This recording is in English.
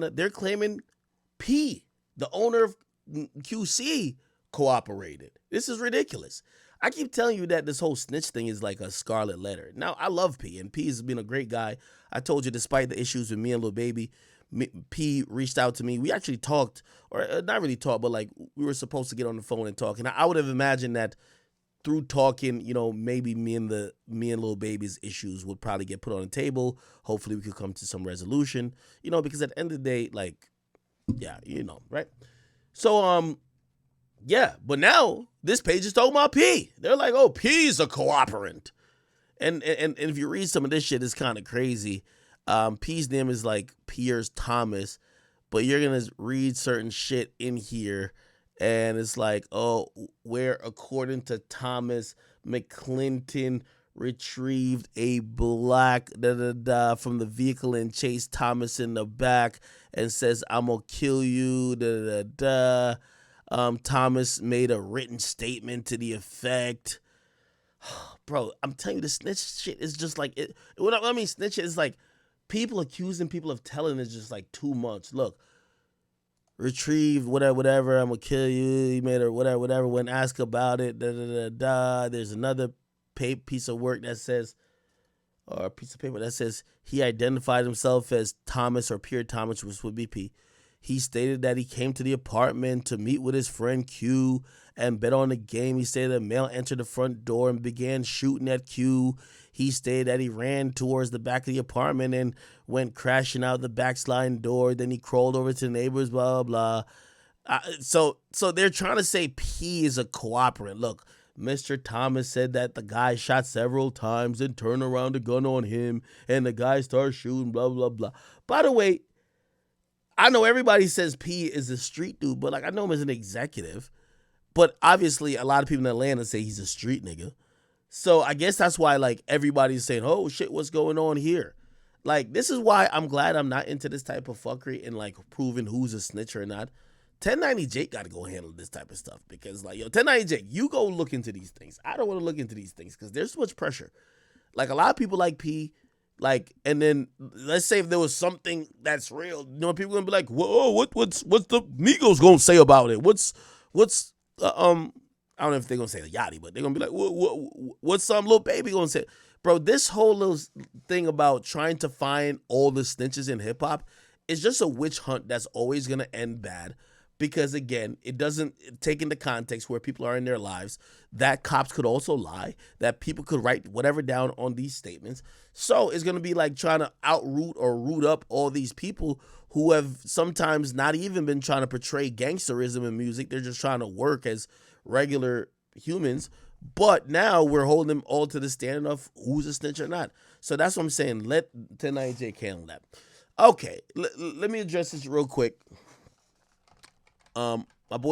they're claiming P, the owner of QC, cooperated. This is ridiculous. I keep telling you that this whole snitch thing is like a scarlet letter. Now, I love P, and P has been a great guy. I told you, despite the issues with me and Lil Baby, P reached out to me. We actually talked, or not really talked, but like we were supposed to get on the phone and talk. And I would have imagined that through talking, maybe me and Lil Baby's issues would probably get put on the table. Hopefully, we could come to some resolution. Because at the end of the day, like, yeah, right? So, yeah, but now this page is talking about P. They're like, oh, P's a cooperant. And if you read some of this shit, it's kind of crazy. P's name is like Piers Thomas, but you're going to read certain shit in here, and it's like, oh, where according to Thomas, McClinton retrieved a black from the vehicle and chased Thomas in the back and says, I'm going to kill you, Thomas made a written statement to the effect. Bro, I'm telling you, the snitch shit is just like it. What I mean, snitch shit is like people accusing people of telling is just like too much. Look, retrieved, whatever, I'm gonna kill you. He made a whatever. When asked about it, There's another piece of work that says, or a piece of paper that says he identified himself as Thomas or Pierre Thomas, which would be P. He stated that he came to the apartment to meet with his friend Q and bet on the game. He stated a male entered the front door and began shooting at Q. He stated that he ran towards the back of the apartment and went crashing out the back sliding door. Then he crawled over to the neighbors, blah, blah, blah. So they're trying to say P is a cooperant. Look, Mr. Thomas said that the guy shot several times and turned around the gun on him, and the guy started shooting, blah, blah, blah. By the way, I know everybody says P is a street dude, but like I know him as an executive. But obviously, a lot of people in Atlanta say he's a street nigga. So I guess that's why like everybody's saying, "Oh shit, what's going on here?" Like this is why I'm glad I'm not into this type of fuckery and like proving who's a snitch or not. 1090 Jake got to go handle this type of stuff because like 1090 Jake, you go look into these things. I don't want to look into these things because there's so much pressure. Like a lot of people like P. Like, and then let's say if there was something that's real, people gonna be like, "Whoa, what's the Migos gonna say about it? What's I don't know if they're gonna say Yachty, but they're gonna be like, what's some little baby gonna say?" Bro, this whole little thing about trying to find all the snitches in hip hop is just a witch hunt that's always gonna end bad. Because again, it doesn't take into context where people are in their lives, that cops could also lie, that people could write whatever down on these statements. So it's going to be like trying to outroot or root up all these people who have sometimes not even been trying to portray gangsterism in music. They're just trying to work as regular humans. But now we're holding them all to the standard of who's a snitch or not. So that's what I'm saying. Let 1090J handle that. Okay, let me address this real quick. My boy